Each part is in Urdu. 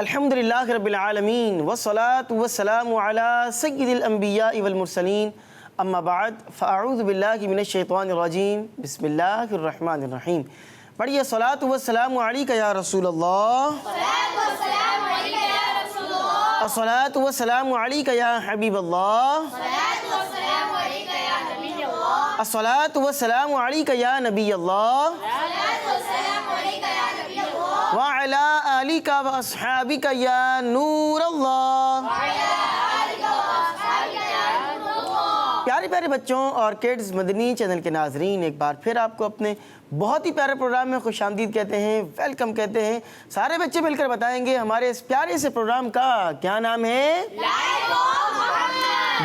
الحمدللہ رب العالمین والصلاة والسلام علی سید الانبیاء والمرسلین اما بعد فاعوذ باللہ من الشیطان الرجیم بسم اللہ الرحمن الرحیم۔ پڑھیے الصلاة والسلام علیکہ یا رسول اللہ، الصلاة والسلام علیکہ یا حبیب اللہ، الصلاة والسلام علیکہ یا نبی اللہ، وعلی آلک واصحابک یا نور اللہ۔ پیارے پیارے بچوں اور کڈز مدنی چینل کے ناظرین، ایک بار پھر آپ کو اپنے بہت ہی پیارے پروگرام میں خوش آمدید کہتے ہیں، ویلکم کہتے ہیں۔ سارے بچے مل کر بتائیں گے ہمارے اس پیارے سے پروگرام کا کیا نام ہے؟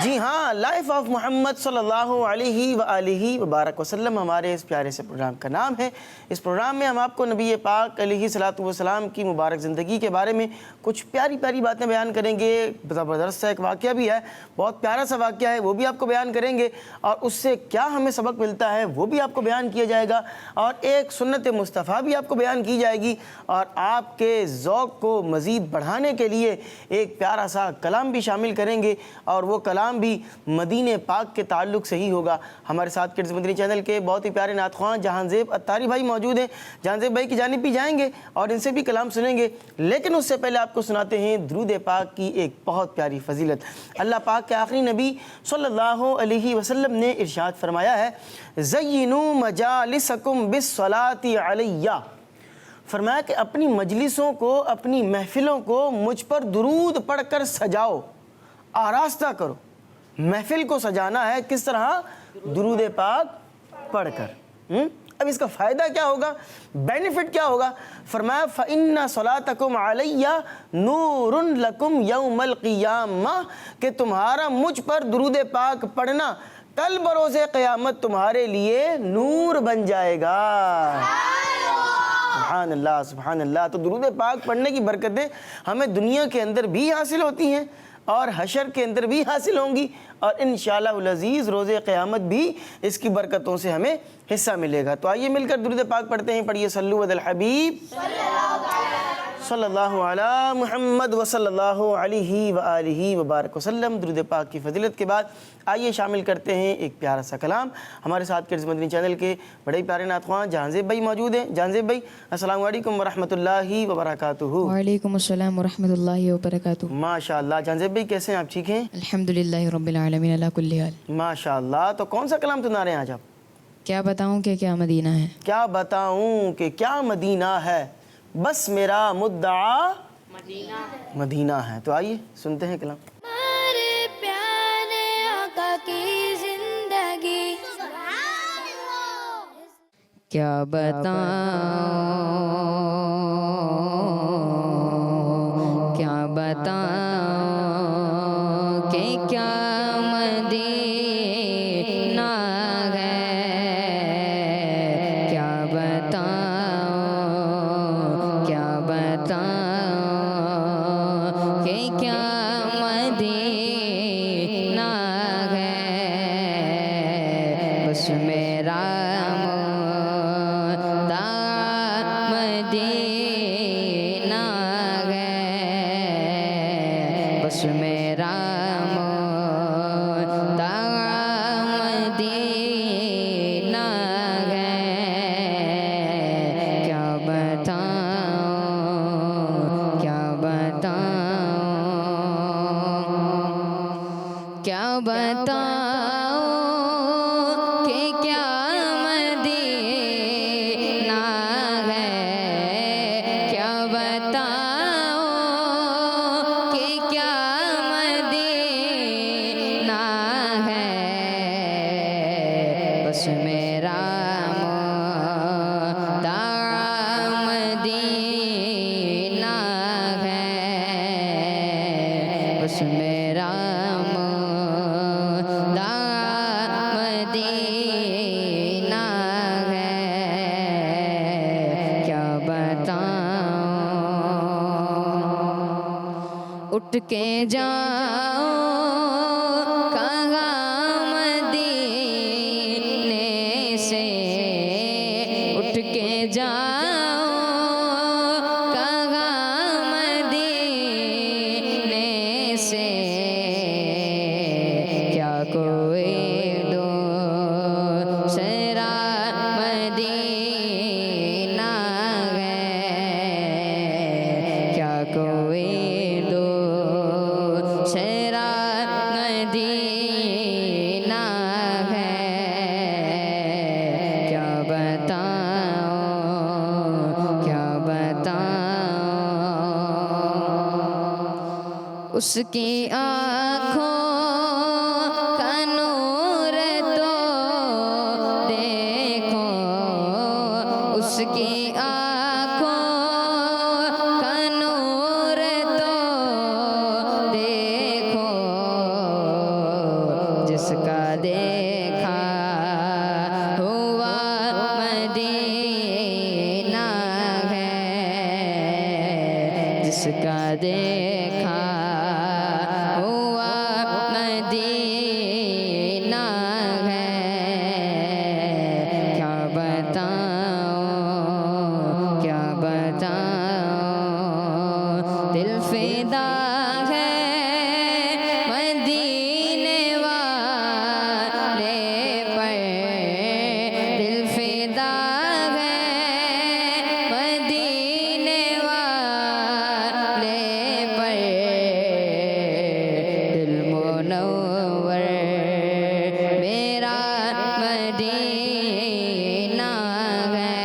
جی ہاں، لائف آف محمد صلی اللہ علیہ وآلہ وبارک وسلم ہمارے اس پیارے سے پروگرام کا نام ہے۔ اس پروگرام میں ہم آپ کو نبی پاک علیہ الصلوۃ والسلام کی مبارک زندگی کے بارے میں کچھ پیاری پیاری باتیں بیان کریں گے۔ زبردست سا ایک واقعہ بھی ہے، بہت پیارا سا واقعہ ہے، وہ بھی آپ کو بیان کریں گے، اور اس سے کیا ہمیں سبق ملتا ہے وہ بھی آپ کو بیان کیا جائے گا، اور ایک سنت مصطفیٰ بھی آپ کو بیان کی جائے گی، اور آپ کے ذوق کو مزید بڑھانے کے لیے ایک پیارا سا کلام بھی شامل کریں گے، اور وہ کلام بھی مدینہ پاک کے تعلق سے ہی ہوگا۔ ہمارے ساتھ کڈز مدنی چینل کے بہت ہی پیارے نعت خواں جہان زیب اتاری بھائی موجود ہیں۔ جہان زیب بھائی کی جانب بھی جائیں گے اور ان سے بھی کلام سنیں گے، لیکن اس سے پہلے آپ کو سناتے ہیں درود پاک کی ایک بہت پیاری فضیلت۔ اللہ پاک کے آخری نبی صلی اللہ علیہ وسلم نے ارشاد فرمایا ہے، زینوا مجالسکم بالصلاۃ علیہ۔ فرمایا کہ اپنی مجلسوں کو، اپنی محفلوں کو مجھ پر درود پڑھ کر سجاؤ، آراستہ کرو۔ محفل کو سجانا ہے کس طرح؟ درود پاک پڑھ کر۔ اب اس کا فائدہ کیا ہوگا، بینیفٹ کیا ہوگا؟ فرمایا فَإِنَّ صَلَاتَكُمْ عَلَيَّ نُورٌ لَكُمْ يَوْمَ الْقِيَامَةِ، کہ تمہارا مجھ پر درود پاک پڑھنا کل بروز قیامت تمہارے لیے نور بن جائے گا۔ سبحان اللہ سبحان اللہ۔ تو درود پاک پڑھنے کی برکتیں ہمیں دنیا کے اندر بھی حاصل ہوتی ہیں اور حشر کے اندر بھی حاصل ہوں گی، اور انشاءاللہ العزیز روز قیامت بھی اس کی برکتوں سے ہمیں حصہ ملے گا۔ تو آئیے مل کر درود پاک پڑھتے ہیں۔ پڑھیے صلو علی الحبیب صلی اللہ علی محمد وصلی اللہ علیہ وآلہ وبارک وسلم۔ درود پاک کی فضیلت کے بعد آئیے شامل کرتے ہیں ایک پیارا سا کلام۔ ہمارے ساتھ کڈز مدنی چینل کے بڑے پیارے نعت خواں جہان زیب بھائی موجود ہیں۔ جہان زیب بھائی السلام علیکم ورحمۃ اللہ وبرکاتہ۔ وعلیکم السلام ورحمۃ اللہ وبرکاتہ۔ ماشاء اللہ۔ جہان زیب بھائی کیسے ہیں آپ؟ ٹھیک ہیں؟ الحمدللہ رب العالمین علی کل حال۔ ماشاء اللہ۔ تو کون سا کلام سنا رہے ہیں آج آپ؟ کیا بتاؤں کہ کیا مدینہ ہے، کیا بتاؤں کہ کیا مدینہ ہے، بس میرا مدعا مدینہ ہے۔ تو آئیے سنتے ہیں کلام۔ ہمارے پیارے آقا کی زندگی، کیا بتاؤں کیا بتاؤں کہ کیا مدینہ ہے، کیا بتاؤں کیا بتاؤں کہ کیا مدینہ ہے، بس میرا مدینہ ہے، بس میرا مدینہ ہے، کیا بتاؤں کیا بتاؤں کیا بتاؤں کہ کیا مدینہ ہے، کیا بتاؤں کہ کیا مدینہ ہے، بس میرا مدینہ ہے، بس میرا مدینہ ہے، کیا بتاؤں اٹھ کے جاؤں کہاں مدینے سے، اٹھ کے جاؤں کہاں مدینے اس کی آنکھوں کا نور تو دیکھو، اس کی آنکھوں کا نور تو دیکھو، جس کا دیکھا ہوا مدینہ ہے، جس کا دیکھا ہوا مدینہ ہے، کیا بتاؤں کیا بتاؤں، دل فدا ہے مدینے والے پر، دل فدا ہے مدینے والے پر، دل منور میرا مدینہ ہے،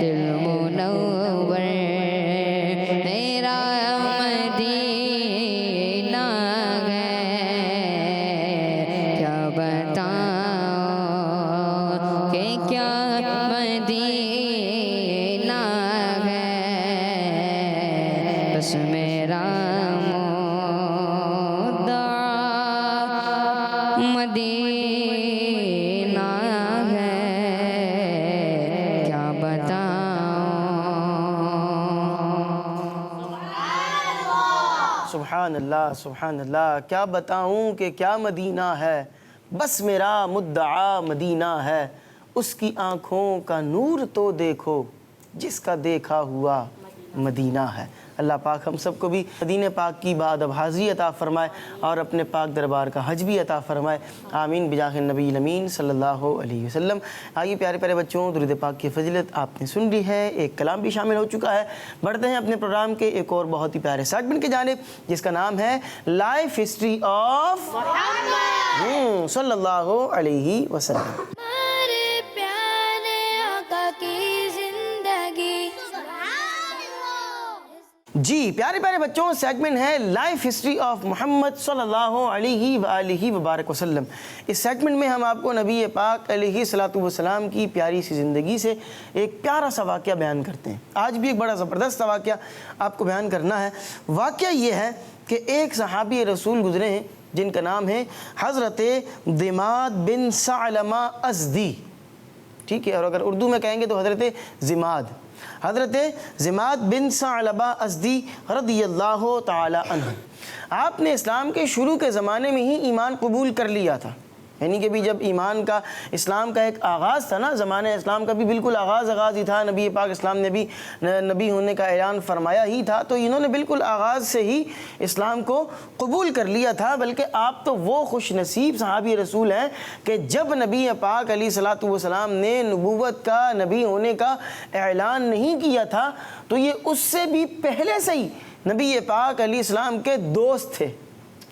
دل منور میرا مدینہ ہے، کیا بتاؤں کہ کیا مدینہ ہے، بس میرا مدعا مدینہ ہے، کیا بتاؤں۔ سبحان اللہ سبحان اللہ، کیا بتاؤں کہ کیا مدینہ ہے، بس میرا مدعا مدینہ ہے، اس کی آنکھوں کا نور تو دیکھو، جس کا دیکھا ہوا مدینہ ہے۔ اللہ پاک ہم سب کو بھی مدینہ پاک کی بعد اب حاضری عطا فرمائے اور اپنے پاک دربار کا حج بھی عطا فرمائے، آمین بجاہ نبی الامین صلی اللہ علیہ وسلم۔ آئیے پیارے پیارے بچوں، درود پاک کی فضیلت آپ نے سن لی ہے، ایک کلام بھی شامل ہو چکا ہے۔ بڑھتے ہیں اپنے پروگرام کے ایک اور بہت ہی پیارے سیگمنٹ کی جانب، جس کا نام ہے لائف ہسٹری آف صلی اللہ علیہ وسلم۔ ہمارے پیارے آقا کی زندگی، جی پیارے پیارے بچوں، سیگمنٹ ہے لائف ہسٹری آف محمد صلی اللہ علیہ وآلہ وبارک وسلم۔ اس سیگمنٹ میں ہم آپ کو نبی پاک علیہ الصلوۃ والسلام کی پیاری سی زندگی سے ایک پیارا سا واقعہ بیان کرتے ہیں۔ آج بھی ایک بڑا زبردست واقعہ آپ کو بیان کرنا ہے۔ واقعہ یہ ہے کہ ایک صحابی رسول گزرے ہیں جن کا نام ہے حضرت دماد بن ثعلبہ ازدی، ٹھیک ہے، اور اگر اردو میں کہیں گے تو حضرت زماد بن ثعلبہ ازدی رضی اللہ تعالی عنہ۔ آپ نے اسلام کے شروع کے زمانے میں ہی ایمان قبول کر لیا تھا، یعنی کہ بھی جب اسلام کا ایک آغاز تھا نا، زمانہ اسلام کا بھی بالکل آغاز ہی تھا، نبی پاک اسلام نے بھی نبی ہونے کا اعلان فرمایا ہی تھا، تو انہوں نے بالکل آغاز سے ہی اسلام کو قبول کر لیا تھا۔ بلکہ آپ تو وہ خوش نصیب صحابی رسول ہیں کہ جب نبی پاک علیہ الصلوۃ والسلام نے نبوت کا، نبی ہونے کا اعلان نہیں کیا تھا، تو یہ اس سے بھی پہلے سے ہی نبی پاک علیہ السلام کے دوست تھے۔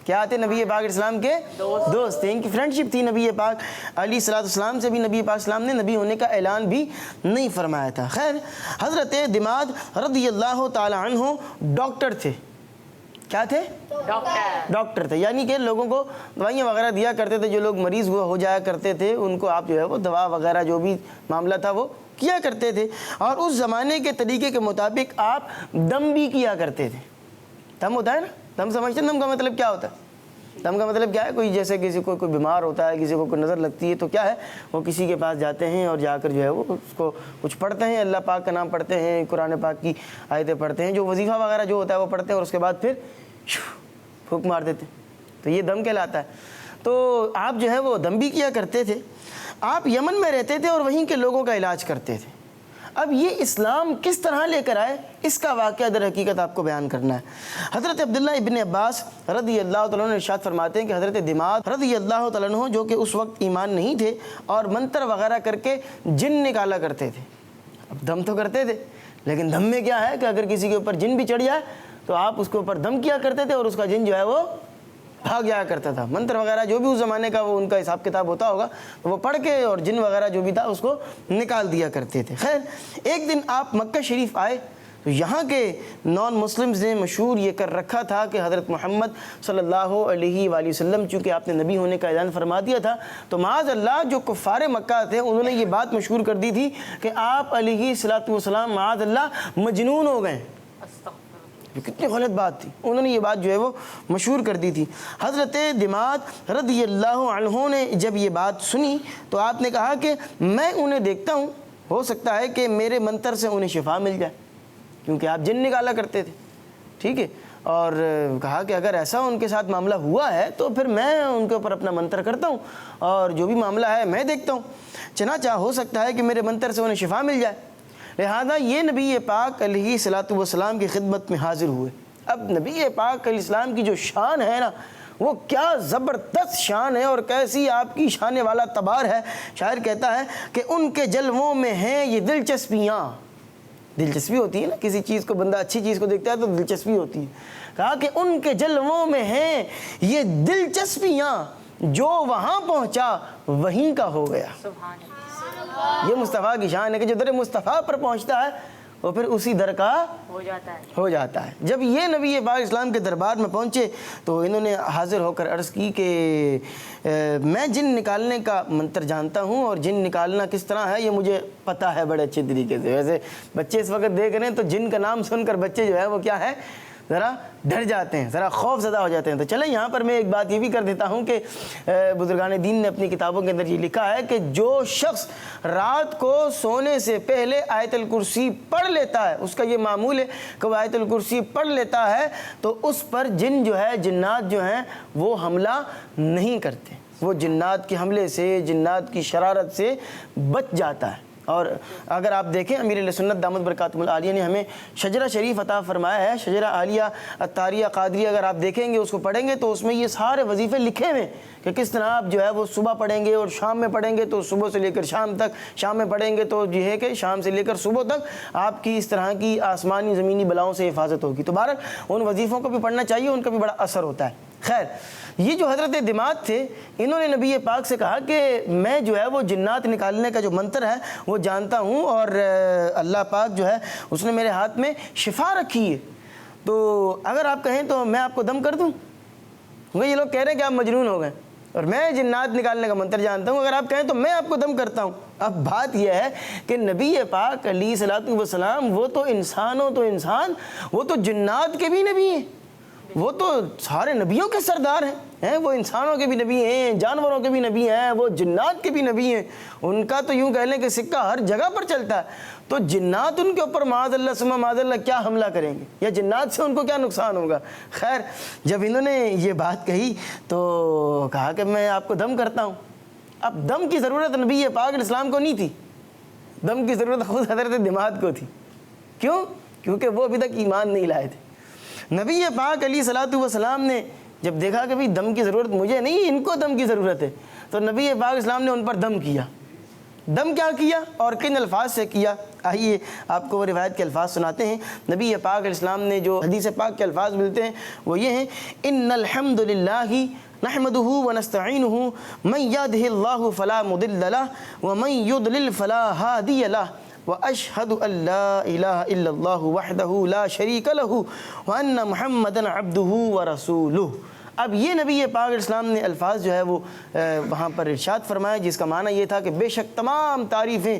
کیا تھے؟ نبی پاک علیہ السلام کے دوست تھے، ان کی فرینڈشپ تھی نبی پاک علیہ السلام سے بھی۔ نبی پاک اسلام نے نبی ہونے کا اعلان بھی نہیں فرمایا تھا۔ خیر، حضرت دماد رضی اللہ تعالی عنہ ڈاکٹر تھے۔ کیا تھے؟ ڈاکٹر تھے، یعنی کہ لوگوں کو دوائیاں وغیرہ دیا کرتے تھے، جو لوگ مریض ہو جایا کرتے تھے ان کو آپ جو ہے وہ دوا وغیرہ جو بھی معاملہ تھا وہ کیا کرتے تھے، اور اس زمانے کے طریقے کے مطابق آپ دم بھی کیا کرتے تھے۔ دم ہوتا ہے نا، دم سمجھتے ہیں؟ دم کا مطلب کیا ہوتا ہے؟ دم کا مطلب کیا ہے؟ کوئی جیسے کسی کو کوئی بیمار ہوتا ہے، کسی کو کوئی نظر لگتی ہے، تو کیا ہے، وہ کسی کے پاس جاتے ہیں اور جا کر جو ہے وہ اس کو کچھ پڑھتے ہیں، اللہ پاک کا نام پڑھتے ہیں، قرآن پاک کی آیتیں پڑھتے ہیں، جو وظیفہ وغیرہ جو ہوتا ہے وہ پڑھتے ہیں، اور اس کے بعد پھر پھونک مار دیتے ہیں، تو یہ دم کہلاتا ہے۔ تو آپ جو ہے وہ دم بھی کیا کرتے تھے۔ آپ یمن میں رہتے تھے اور وہیں کے لوگوں کا علاج کرتے تھے۔ اب یہ اسلام کس طرح لے کر آئے، اس کا واقعہ در حقیقت آپ کو بیان کرنا ہے۔ حضرت عبداللہ ابن عباس رضی اللہ تعالیٰ عنہ ارشاد فرماتے ہیں کہ حضرت دماد رضی اللہ تعالیٰ عنہ، جو کہ اس وقت ایمان نہیں تھے اور منتر وغیرہ کر کے جن نکالا کرتے تھے۔ اب دم تو کرتے تھے، لیکن دم میں کیا ہے کہ اگر کسی کے اوپر جن بھی چڑھ جائے تو آپ اس کے اوپر دم کیا کرتے تھے اور اس کا جن جو ہے وہ بھاگ جایا کرتا تھا۔ منتر وغیرہ جو بھی اس زمانے کا وہ ان کا حساب کتاب ہوتا ہوگا، تو وہ پڑھ کے اور جن وغیرہ جو بھی تھا اس کو نکال دیا کرتے تھے۔ خیر، ایک دن آپ مکہ شریف آئے، تو تو یہاں کے نان مسلمز نے مشہور یہ کر رکھا تھا کہ حضرت محمد صلی اللہ علیہ وآلہ وسلم چونکہ آپ نے نبی ہونے کا اعلان فرما دیا تھا، تو معاذ اللہ جو کفار مکہ تھے انہوں نے یہ بات مشہور کر دی تھی کہ آپ علیہ الصلوۃ والسلام معاذ اللہ مجنون ہو گئے۔ کتنی غلط بات تھی، انہوں نے یہ بات جو ہے وہ مشہور کر دی تھی۔ حضرت دماد رضی اللہ عنہ نے جب یہ بات سنی تو آپ نے کہا کہ میں انہیں دیکھتا ہوں، ہو سکتا ہے کہ میرے منتر سے انہیں شفا مل جائے، کیونکہ آپ جن نکالا کرتے تھے، ٹھیک ہے، اور کہا کہ اگر ایسا ان کے ساتھ معاملہ ہوا ہے تو پھر میں ان کے اوپر اپنا منتر کرتا ہوں اور جو بھی معاملہ ہے میں دیکھتا ہوں، چنانچہ ہو سکتا ہے کہ میرے منتر سے انہیں شفا مل جائے۔ لہذا یہ نبی پاک علیہ الصلوۃ والسلام کی خدمت میں حاضر ہوئے۔ اب نبی پاک علیہ السلام کی جو شان ہے نا، وہ کیا زبردست شان ہے اور کیسی آپ کی شان والا تبار ہے۔ شاعر کہتا ہے کہ ان کے جلووں میں ہیں یہ دلچسپیاں، دلچسپی ہوتی ہے نا، کسی چیز کو بندہ اچھی چیز کو دیکھتا ہے تو دلچسپی ہوتی ہے۔ کہا کہ ان کے جلووں میں ہیں یہ دلچسپیاں، جو وہاں پہنچا وہیں کا ہو گیا۔ یہ مصطفیٰ کی شان ہے کہ جو در مصطفیٰ پر پہنچتا ہے وہ پھر اسی در کا ہو جاتا ہے۔ جب یہ نبی پاک اسلام کے دربار میں پہنچے تو انہوں نے حاضر ہو کر عرض کی کہ میں جن نکالنے کا منتر جانتا ہوں اور جن نکالنا کس طرح ہے یہ مجھے پتہ ہے بڑے اچھے طریقے سے۔ ویسے بچے اس وقت دیکھ رہے ہیں تو جن کا نام سن کر بچے جو ہے وہ کیا ہے، ذرا ڈر جاتے ہیں، ذرا خوف زدہ ہو جاتے ہیں۔ تو چلیں یہاں پر میں ایک بات یہ بھی کر دیتا ہوں کہ بزرگان دین نے اپنی کتابوں کے اندر یہ لکھا ہے کہ جو شخص رات کو سونے سے پہلے آیت الکرسی پڑھ لیتا ہے، اس کا یہ معمول ہے کہ وہ آیت الکرسی پڑھ لیتا ہے تو اس پر جن جو ہے، جنات جو ہیں وہ حملہ نہیں کرتے، وہ جنات کے حملے سے، جنات کی شرارت سے بچ جاتا ہے۔ اور اگر آپ دیکھیں امیر اہل سنت دامت برکاتہم العالیہ نے ہمیں شجرہ شریف عطا فرمایا ہے، شجرہ عالیہ الطاریہ قادریہ، اگر آپ دیکھیں گے اس کو پڑھیں گے تو اس میں یہ سارے وظیفے لکھے ہوئے کہ کس طرح آپ جو ہے وہ صبح پڑھیں گے اور شام میں پڑھیں گے تو صبح سے لے کر شام تک، شام میں پڑھیں گے تو یہ ہے کہ شام سے لے کر صبح تک آپ کی اس طرح کی آسمانی زمینی بلاؤں سے حفاظت ہوگی۔ تو بہرحال ان وظیفوں کو بھی پڑھنا چاہیے، ان کا بھی بڑا اثر ہوتا ہے۔ خیر، یہ جو حضرت دماد تھے انہوں نے نبی پاک سے کہا کہ میں جو ہے وہ جنات نکالنے کا جو منتر ہے وہ جانتا ہوں اور اللہ پاک جو ہے اس نے میرے ہاتھ میں شفا رکھی ہے، تو اگر آپ کہیں تو میں آپ کو دم کر دوں۔ یہ لوگ کہہ رہے ہیں کہ آپ مجنون ہو گئے اور میں جنات نکالنے کا منتر جانتا ہوں، اگر آپ کہیں تو میں آپ کو دم کرتا ہوں۔ اب بات یہ ہے کہ نبی پاک علیہ الصلوۃ والسلام وہ تو انسانوں تو انسان، وہ تو جنات کے بھی نبی ہیں، وہ تو سارے نبیوں کے سردار ہیں، وہ انسانوں کے بھی نبی ہیں، جانوروں کے بھی نبی ہیں، وہ جنات کے بھی نبی ہیں۔ ان کا تو یوں کہہ لیں کہ سکہ ہر جگہ پر چلتا ہے، تو جنات ان کے اوپر معاذ اللہ ثم معاذ اللہ کیا حملہ کریں گے، یا جنات سے ان کو کیا نقصان ہوگا۔ خیر، جب انہوں نے یہ بات کہی تو کہا کہ میں آپ کو دم کرتا ہوں۔ اب دم کی ضرورت نبی پاک علیہ السلام کو نہیں تھی، دم کی ضرورت خود حضرت دماد کو تھی۔ کیوں؟ کیونکہ وہ ابھی تک ایمان نہیں لائے تھے۔ نبی پاک علیہ الصلوۃ والسلام نے جب دیکھا کہ بھئی دم کی ضرورت مجھے نہیں، ان کو دم کی ضرورت ہے، تو نبی پاک اسلام نے ان پر دم کیا۔ دم کیا کیا اور کن الفاظ سے کیا، آئیے آپ کو وہ روایت کے الفاظ سناتے ہیں۔ نبی پاک علیہ السلام نے جو حدیث پاک کے الفاظ ملتے ہیں وہ یہ ہیں، ان الحمد للہ نحمده ونستعینه من یهده اللہ فلا مضل له ومن یضلل فلا ہادی له وَأَشْهَدُ أَن لَا إِلَهَ إِلَّا اللَّهُ وَحْدَهُ لَا شَرِيكَ لَهُ وَأَنَّ مُحَمَّدًا عَبْدُهُ وَرَسُولُهُ۔ اب یہ نبی پاک علیہ السلام نے الفاظ جو ہے وہ وہاں پر ارشاد فرمایا، جس کا معنی یہ تھا کہ بے شک تمام تعریفیں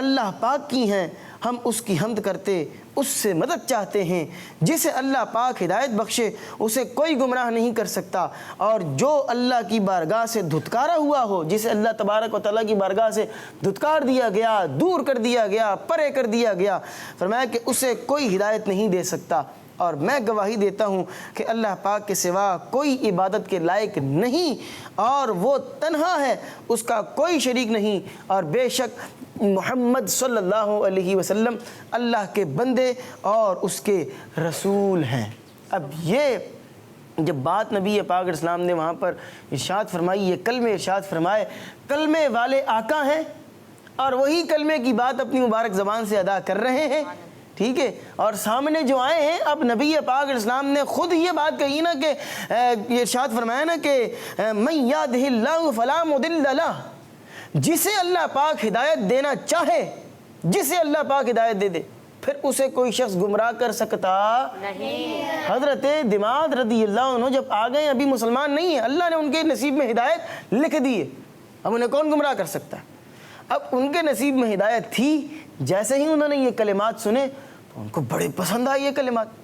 اللہ پاک کی ہیں، ہم اس کی حمد کرتے، اس سے مدد چاہتے ہیں، جسے اللہ پاک ہدایت بخشے اسے کوئی گمراہ نہیں کر سکتا، اور جو اللہ کی بارگاہ سے دھتکارا ہوا ہو، جسے اللہ تبارک و تعالیٰ کی بارگاہ سے دھتکار دیا گیا، دور کر دیا گیا، پرے کر دیا گیا، فرمایا کہ اسے کوئی ہدایت نہیں دے سکتا۔ اور میں گواہی دیتا ہوں کہ اللہ پاک کے سوا کوئی عبادت کے لائق نہیں، اور وہ تنہا ہے، اس کا کوئی شریک نہیں، اور بے شک محمد صلی اللہ علیہ وسلم اللہ کے بندے اور اس کے رسول ہیں۔ اب یہ جب بات نبی پاک علیہ السلام نے وہاں پر ارشاد فرمائی، یہ کلمے ارشاد فرمائے، کلمے والے آقا ہیں اور وہی کلمے کی بات اپنی مبارک زبان سے ادا کر رہے ہیں، ٹھیک ہے، اور سامنے جو آئے ہیں، اب نبی پاک علیہ السلام نے خود یہ بات کہی نا کہ یہ ارشاد فرمایا نا کہ من یهدہ اللہ فلا مضل لہ، جسے اللہ پاک ہدایت دینا چاہے، جسے اللہ پاک ہدایت دے دے پھر اسے کوئی شخص گمراہ کر سکتا نہیں۔ حضرت دماد رضی اللہ عنہ جب آ گئے ابھی مسلمان نہیں ہیں، اللہ نے ان کے نصیب میں ہدایت لکھ دی ہے، اب انہیں کون گمراہ کر سکتا ہے؟ اب ان کے نصیب میں ہدایت تھی، جیسے ہی انہوں نے یہ کلمات سنے تو ان کو بڑے پسند آئے یہ کلمات۔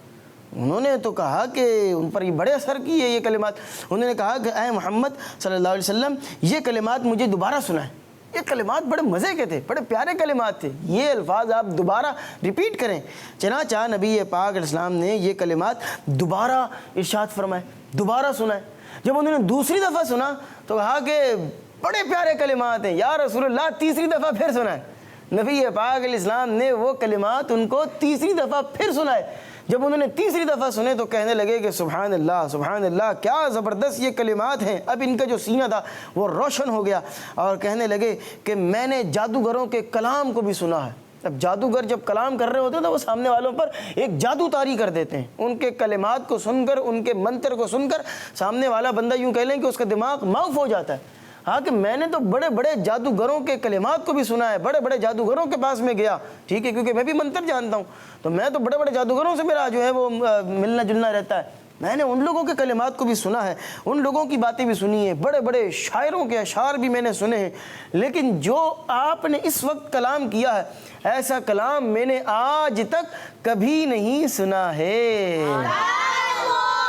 انہوں نے تو کہا کہ ان پر یہ بڑے اثر کیے یہ کلمات۔ انہوں نے کہا کہ اے محمد صلی اللہ علیہ وسلم یہ کلمات مجھے دوبارہ سنائیں۔ یہ کلمات بڑے مزے کے تھے، بڑے پیارے کلمات تھے، یہ الفاظ آپ دوبارہ ریپیٹ کریں۔ چنانچہ نبی پاک علیہ السلام نے یہ کلمات دوبارہ ارشاد فرمائے، دوبارہ سنائے۔ جب انہوں نے دوسری دفعہ سنا تو کہا کہ بڑے پیارے کلمات ہیں یا رسول اللہ، تیسری دفعہ پھر سنائے۔ نبی پاک علیہ السلام نے وہ کلمات ان کو تیسری دفعہ پھر سنائے۔ جب انہوں نے تیسری دفعہ سنے تو کہنے لگے کہ سبحان اللہ کیا زبردست یہ کلمات ہیں۔ اب ان کا جو سینہ تھا وہ روشن ہو گیا اور کہنے لگے کہ میں نے جادوگروں کے کلام کو بھی سنا ہے۔ اب جادوگر جب کلام کر رہے ہوتے ہیں تو وہ سامنے والوں پر ایک جادو طاری کر دیتے ہیں۔ ان کے کلمات کو سن کر، ان کے منتر کو سن کر سامنے والا بندہ یوں کہہ لیں کہ اس کا دماغ معاف ہو جاتا ہے۔ ہاں کہ میں نے تو بڑے بڑے جادوگروں کے کلمات کو بھی سنا ہے، بڑے بڑے جادوگروں کے پاس میں گیا، ٹھیک ہے، کیونکہ میں بھی منتر جانتا ہوں، تو میں تو بڑے بڑے جادوگروں سے میرا جو ہے وہ ملنا جلنا رہتا ہے۔ میں نے ان لوگوں کے کلمات کو بھی سنا ہے، ان لوگوں کی باتیں بھی سنی ہیں، بڑے بڑے شاعروں کے اشعار بھی میں نے سنے ہیں، لیکن جو آپ نے اس وقت کلام کیا ہے ایسا کلام میں نے آج تک کبھی نہیں سنا ہے۔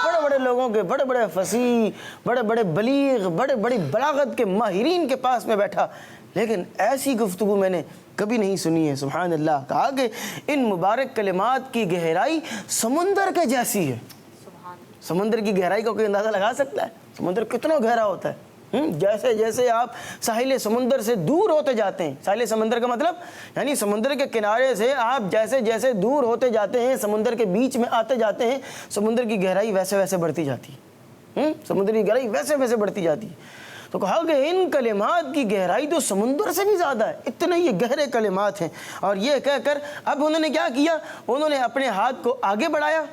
بڑے بڑے لوگوں کے، بڑے بڑے فصیح، بڑے بڑے بلیغ، بڑے بڑی بلاغت کے ماہرین کے پاس میں بیٹھا، لیکن ایسی گفتگو میں نے کبھی نہیں سنی ہے۔ سبحان اللہ۔ کہا کہ ان مبارک کلمات کی گہرائی سمندر کے جیسی ہے۔ سمندر کی گہرائی کا کوئی اندازہ لگا سکتا ہے؟ سمندر کتنا گہرا ہوتا ہے؟ جیسے جیسے آپ ساحل سمندر سے دور ہوتے جاتے ہیں، ساحل سمندر کا مطلب یعنی سمندر کے کنارے سے آپ جیسے جیسے دور ہوتے جاتے ہیں، سمندر کے بیچ میں آتے جاتے ہیں، سمندر کی گہرائی ویسے ویسے بڑھتی جاتی ہے۔ سمندر کی گہرائی ویسے ویسے بڑھتی جاتی ہے۔ تو کہا کہ ان کلمات کی گہرائی تو سمندر سے بھی زیادہ ہے، اتنے یہ گہرے کلمات ہیں۔ اور یہ کہہ کر اب انہوں نے کیا کیا؟ انہوں نے اپنے ہاتھ کو آگے بڑھایا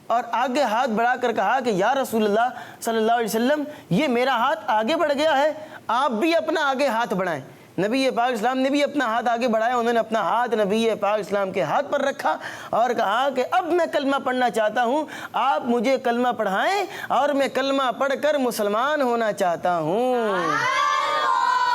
اور آگے ہاتھ بڑھا کر کہا کہ یا رسول اللہ صلی اللہ علیہ وسلم یہ میرا ہاتھ آگے بڑھ گیا ہے، آپ بھی اپنا آگے ہاتھ بڑھائیں۔ نبی پاک اسلام نے بھی اپنا ہاتھ آگے بڑھایا، انہوں نے اپنا ہاتھ نبی پاک اسلام کے ہاتھ پر رکھا اور کہا کہ اب میں کلمہ پڑھنا چاہتا ہوں، آپ مجھے کلمہ پڑھائیں اور میں کلمہ پڑھ کر مسلمان ہونا چاہتا ہوں۔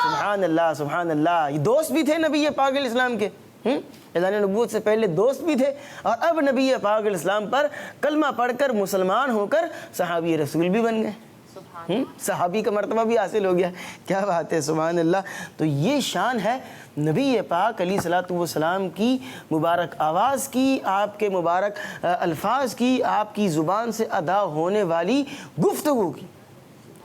سبحان اللہ، سبحان اللہ۔ یہ دوست بھی تھے نبی پاک علیہ السلام کے، اعلان نبوت سے پہلے دوست بھی تھے، اور اب نبی پاک علیہ السلام پر کلمہ پڑھ کر مسلمان ہو کر صحابی رسول بھی بن گئے، صحابی کا مرتبہ بھی حاصل ہو گیا۔ کیا بات ہے، سبحان اللہ۔ تو یہ شان ہے نبی پاک علیہ الصلوۃ والسلام کی مبارک آواز کی، آپ کے مبارک الفاظ کی، آپ کی زبان سے ادا ہونے والی گفتگو کی۔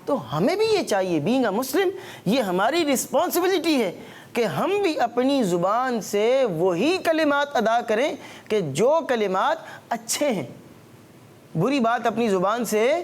تو ہمیں بھی یہ چاہیے، بینگ اے مسلم، یہ ہماری رسپانسبلٹی ہے کہ ہم بھی اپنی زبان سے وہی کلمات ادا کریں کہ جو کلمات اچھے ہیں۔ بری بات اپنی زبان سے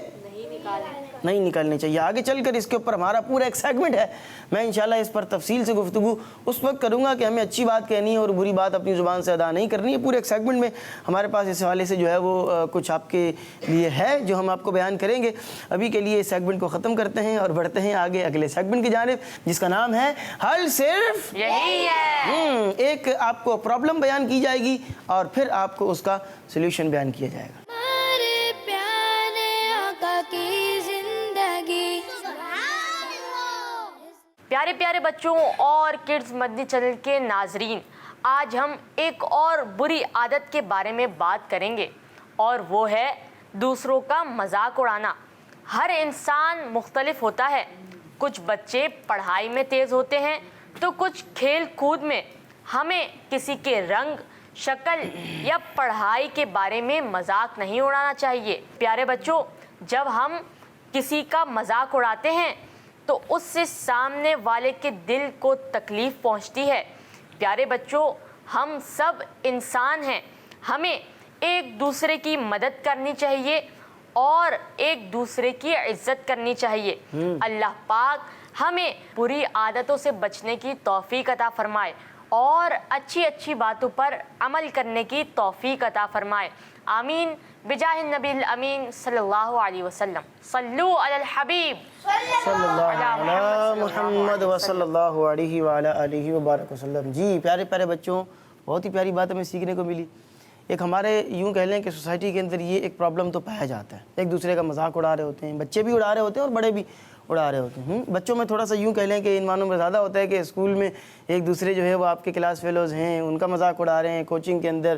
نہیں نکالنی چاہیے۔ آگے چل کر اس کے اوپر ہمارا پورا ایک سیگمنٹ ہے، میں انشاءاللہ اس پر تفصیل سے گفتگو اس وقت کروں گا کہ ہمیں اچھی بات کہنی ہے اور بری بات اپنی زبان سے ادا نہیں کرنی ہے۔ پورے ایک سیگمنٹ میں ہمارے پاس اس حوالے سے جو ہے وہ کچھ آپ کے لیے ہے جو ہم آپ کو بیان کریں گے۔ ابھی کے لیے اس سیگمنٹ کو ختم کرتے ہیں اور بڑھتے ہیں آگے اگلے سیگمنٹ کی جانب، جس کا نام ہے حل صرف یہی ہے۔ ایک آپ کو پرابلم بیان کی جائے گی اور پھر آپ کو اس کا سولوشن بیان کیا جائے گا۔ ہمارے پیارے آقا کی زندگی۔ پیارے پیارے بچوں اور کڈز مدنی چینل کے ناظرین، آج ہم ایک اور بری عادت کے بارے میں بات کریں گے، اور وہ ہے دوسروں کا مذاق اڑانا۔ ہر انسان مختلف ہوتا ہے، کچھ بچے پڑھائی میں تیز ہوتے ہیں تو کچھ کھیل کود میں۔ ہمیں کسی کے رنگ، شکل یا پڑھائی کے بارے میں مذاق نہیں اڑانا چاہیے۔ پیارے بچوں، جب ہم کسی کا مذاق اڑاتے ہیں تو اس سے سامنے والے کے دل کو تکلیف پہنچتی ہے۔ پیارے بچوں، ہم سب انسان ہیں، ہمیں ایک دوسرے کی مدد کرنی چاہیے اور ایک دوسرے کی عزت کرنی چاہیے۔ اللہ پاک ہمیں بری عادتوں سے بچنے کی توفیق عطا فرمائے اور اچھی اچھی باتوں پر عمل کرنے کی توفیق عطا فرمائے، آمین بجاہ النبی الامین صلی اللہ علیہ وسلم۔ صلو علی الحبیب صلی اللہ علی محمد وصلی اللہ علیہ وعلی آلہ وبارک وسلم۔ جی پیارے پیارے بچوں، بہت ہی پیاری بات ہمیں سیکھنے کو ملی۔ ایک ہمارے یوں کہہ لیں کہ سوسائٹی کے اندر یہ ایک پرابلم تو پایا جاتا ہے، ایک دوسرے کا مذاق اڑا رہے ہوتے ہیں، بچے بھی اڑا رہے ہوتے ہیں اور بڑے بھی اڑا رہے ہوتے ہیں۔ بچوں میں تھوڑا سا یوں کہہ لیں کہ ان معنوں میں زیادہ ہوتا ہے کہ اسکول میں ایک دوسرے جو ہے وہ آپ کے کلاس فیلوز ہیں، ان کا مذاق اڑا رہے ہیں، کوچنگ کے اندر،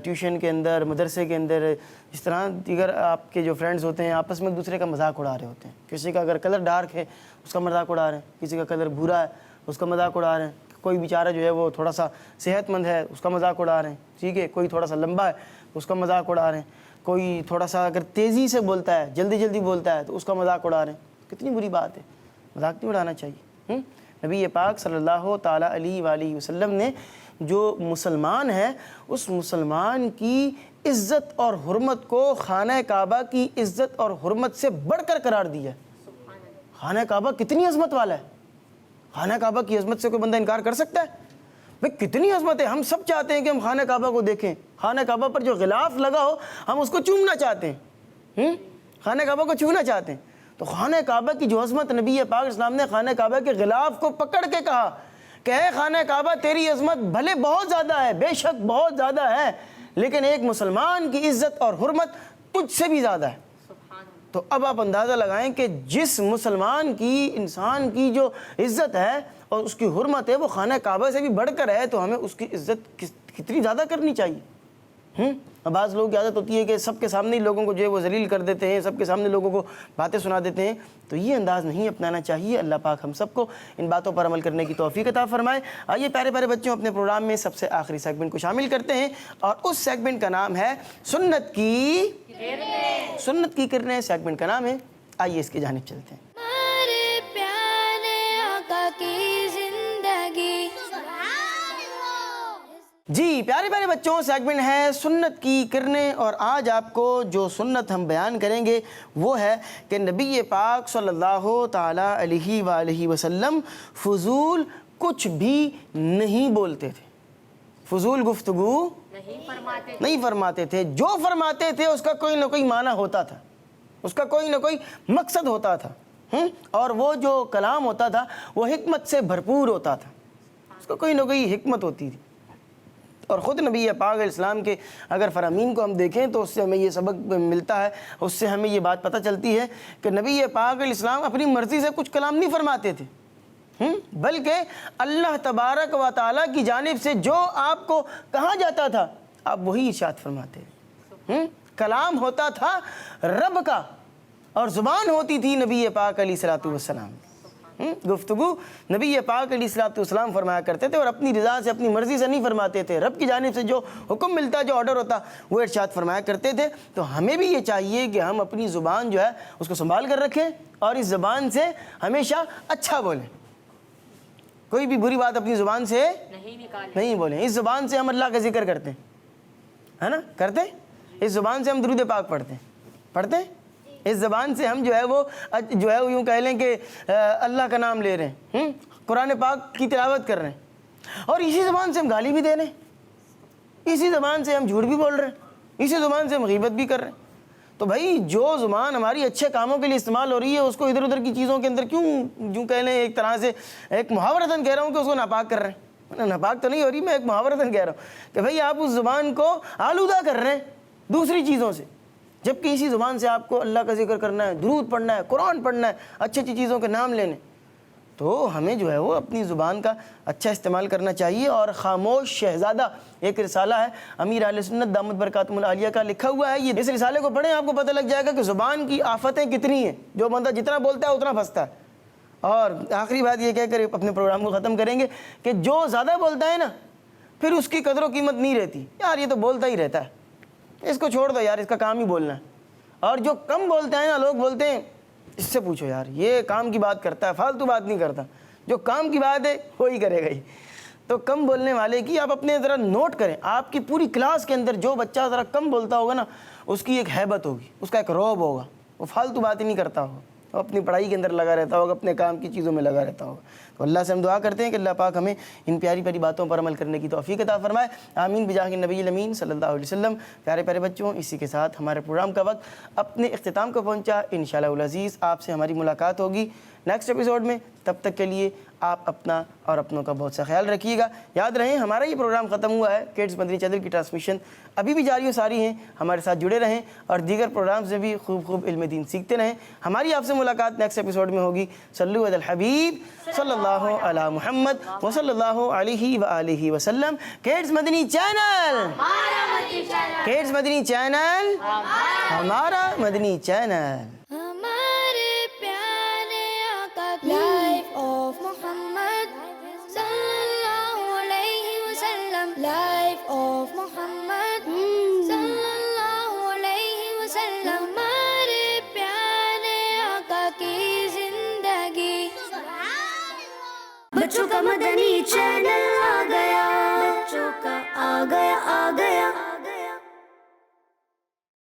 ٹیوشن کے اندر، مدرسے کے اندر، اس طرح دیگر آپ کے جو فرینڈز ہوتے ہیں آپس میں ایک دوسرے کا مذاق اڑا رہے ہوتے ہیں۔ کسی کا اگر کلر ڈارک ہے اس کا مذاق اڑا رہے ہیں، کسی کا کلر بھورا ہے اس کا مذاق اڑا رہے ہیں، کوئی بیچارہ جو ہے وہ تھوڑا سا صحت مند ہے اس کا مذاق اڑا رہے ہیں، ٹھیک ہے، کوئی تھوڑا سا لمبا ہے اس کا مذاق اڑا رہے ہیں، کوئی تھوڑا سا اگر تیزی سے بولتا ہے، جلدی جلدی بولتا ہے تو اس کا مذاق اڑا رہے ہیں۔ کتنی بری بات ہے، مذاق نہیں اڑانا چاہیے۔ نبی پاک صلی اللہ تعالیٰ علیہ وآلہ وسلم نے جو مسلمان ہے اس مسلمان کی عزت اور حرمت کو خانہ کعبہ کی عزت اور حرمت سے بڑھ کر قرار دیا ہے۔ خانہ کعبہ کتنی عظمت والا ہے، خانہ کعبہ کی عظمت سے کوئی بندہ انکار کر سکتا ہے؟ بھئی کتنی عظمت ہے، ہم سب چاہتے ہیں کہ ہم خانہ کعبہ کو دیکھیں، خانہ کعبہ پر جو غلاف لگا ہو ہم اس کو چومنا چاہتے ہیں، خانہ کعبہ کو چھونا چاہتے ہیں۔ تو خانہ کعبہ کی جو عظمت، نبی پاک اسلام نے خانہ کعبہ کے غلاف کو پکڑ کے کہا کہ اے خانہ کعبہ تیری عظمت بھلے بہت زیادہ ہے، بے شک بہت زیادہ ہے، لیکن ایک مسلمان کی عزت اور حرمت تجھ سے بھی زیادہ ہے۔ تو اب آپ اندازہ لگائیں کہ جس مسلمان کی، انسان کی جو عزت ہے اور اس کی حرمت ہے وہ خانہ کعبہ سے بھی بڑھ کر ہے، تو ہمیں اس کی عزت کتنی زیادہ کرنی چاہیے۔ بعض لوگوں کی عادت ہوتی ہے کہ سب کے سامنے لوگوں کو جو ہے وہ ذلیل کر دیتے ہیں، سب کے سامنے لوگوں کو باتیں سنا دیتے ہیں، تو یہ انداز نہیں اپنانا چاہیے۔ اللہ پاک ہم سب کو ان باتوں پر عمل کرنے کی توفیق عطا فرمائے۔ آئیے پیارے پیارے بچوں، اپنے پروگرام میں سب سے آخری سیگمنٹ کو شامل کرتے ہیں، اور اس سیگمنٹ کا نام ہے سنت کی کرنیں۔ سنت کی کرنیں سیگمنٹ کا نام ہے، آئیے اس کی جانب چلتے ہیں۔ ہمارے پیارے آقا کی زندگی، جی پیارے پیارے بچوں، سیگمنٹ ہے سنت کی کرنیں، اور آج آپ کو جو سنت ہم بیان کریں گے وہ ہے کہ نبی پاک صلی اللہ تعالیٰ علیہ وآلہ وسلم فضول کچھ بھی نہیں بولتے تھے، فضول گفتگو نہیں فرماتے تھے، جو فرماتے تھے اس کا کوئی نہ کوئی معنی ہوتا تھا، اس کا کوئی نہ کوئی مقصد ہوتا تھا، اور وہ جو کلام ہوتا تھا وہ حکمت سے بھرپور ہوتا تھا، اس کا کوئی نہ کوئی حکمت ہوتی تھی۔ اور خود نبی پاک علیہ السلام کے اگر فرامین کو ہم دیکھیں تو اس سے ہمیں یہ سبق ملتا ہے، اس سے ہمیں یہ بات پتہ چلتی ہے کہ نبی پاک علیہ السلام اپنی مرضی سے کچھ کلام نہیں فرماتے تھے، بلکہ اللہ تبارک و تعالیٰ کی جانب سے جو آپ کو کہا جاتا تھا آپ وہی ارشاد فرماتے ہیں۔ کلام ہوتا تھا رب کا، اور زبان ہوتی تھی نبی پاک علیہ الصلوۃ والسلام۔ گفتگو نبی پاک علیہ الصلوۃ والسلام فرمایا کرتے تھے، اور اپنی رضا سے، اپنی مرضی سے نہیں فرماتے تھے، رب کی جانب سے جو حکم ملتا، جو آرڈر ہوتا وہ ارشاد فرمایا کرتے تھے۔ تو ہمیں بھی یہ چاہیے کہ ہم اپنی زبان جو ہے اس کو سنبھال کر رکھیں، اور اس زبان سے ہمیشہ اچھا بولیں، کوئی بھی بری بات اپنی زبان سے نہیں بولیں۔ اس زبان سے ہم اللہ کا ذکر کرتے ہیں، ہے نا، کرتے ہیں، اس زبان سے ہم درود پاک پڑھتے ہیں، اس زبان سے ہم جو ہے وہ یوں کہہ لیں کہ اللہ کا نام لے رہے ہیں، قرآن پاک کی تلاوت کر رہے ہیں، اور اسی زبان سے ہم گالی بھی دے رہے ہیں، اسی زبان سے ہم جھوٹ بھی بول رہے ہیں، اسی زبان سے ہم غیبت بھی کر رہے ہیں۔ تو بھائی جو زبان ہماری اچھے کاموں کے لیے استعمال ہو رہی ہے اس کو ادھر ادھر کی چیزوں کے اندر کیوں کہہ لیں، ایک طرح سے ایک محاورتاً کہہ رہا ہوں کہ اس کو ناپاک کر رہے ہیں۔ ناپاک تو نہیں ہو رہی، میں ایک محاورتاً کہہ رہا ہوں کہ بھائی آپ اس زبان کو آلودہ کر رہے ہیں دوسری چیزوں سے، جبکہ اسی زبان سے آپ کو اللہ کا ذکر کرنا ہے، درود پڑھنا ہے، قرآن پڑھنا ہے، اچھی اچھی چیزوں کے نام لینے۔ تو ہمیں جو ہے وہ اپنی زبان کا اچھا استعمال کرنا چاہیے۔ اور خاموش شہزادہ ایک رسالہ ہے امیر اہل سنت دامت برکاتہم العالیہ کا، لکھا ہوا ہے، یہ اس رسالے کو پڑھیں آپ کو پتہ لگ جائے گا کہ زبان کی آفتیں کتنی ہیں، جو بندہ جتنا بولتا ہے اتنا پھنستا ہے۔ اور آخری بات یہ کہہ کر اپنے پروگرام کو ختم کریں گے کہ جو زیادہ بولتا ہے نا پھر اس کی قدر و قیمت نہیں رہتی، یار یہ تو بولتا ہی رہتا ہے، اس کو چھوڑ دو یار، اس کا کام ہی بولنا ہے۔ اور جو کم بولتا ہے نا، لوگ بولتے ہیں اس سے پوچھو یار یہ کام کی بات کرتا ہے، فالتو بات نہیں کرتا، جو کام کی بات ہے وہی کرے گا ہی۔ تو کم بولنے والے کی آپ اپنے ذرا نوٹ کریں، آپ کی پوری کلاس کے اندر جو بچہ ذرا کم بولتا ہوگا نا اس کی ایک ہیبت ہوگی، اس کا ایک رعب ہوگا، وہ فالتو بات ہی نہیں کرتا ہوگا، وہ اپنی پڑھائی کے اندر لگا رہتا ہوگا، اپنے کام کی چیزوں میں لگا رہتا ہوگا۔ تو اللہ سے ہم دعا کرتے ہیں کہ اللہ پاک ہمیں ان پیاری پیاری باتوں پر عمل کرنے کی توفیق عطا فرمائے، آمین بجاہ نبی الامین صلی اللہ علیہ وسلم۔ پیارے پیارے بچوں، اسی کے ساتھ ہمارے پروگرام کا وقت اپنے اختتام کو پہنچا۔ انشاءاللہ العزیز آپ سے ہماری ملاقات ہوگی نیکسٹ ایپیسوڈ میں، تب تک کے لیے آپ اپنا اور اپنوں کا بہت سا خیال رکھیے گا۔ یاد رہیں ہمارا یہ پروگرام ختم ہوا ہے، کڈز مدنی چینل کی ٹرانسمیشن ابھی بھی جاری و ساری ہیں، ہمارے ساتھ جڑے رہیں اور دیگر پروگرامز میں بھی خوب خوب علم دین سیکھتے رہیں۔ ہماری آپ سے ملاقات نیکسٹ ایپیسوڈ میں ہوگی۔ صلو علی الحبیب صلی اللہ علی محمد وصلی اللہ علیہ وآلہ وسلم۔ کڈز مدنی چینل، کڈز مدنی چینل، ہمارا مدنی چینل۔ ہمارے پیارے آقا کی لائف آف محمد صلی اللہ علیہ وسلم، لائف آف محمد صلی اللہ علیہ وسلم، ہمارے پیارے آقا کی زندگی۔ بچوں کا مدنی چینل آ گیا، بچوں کا آ گیا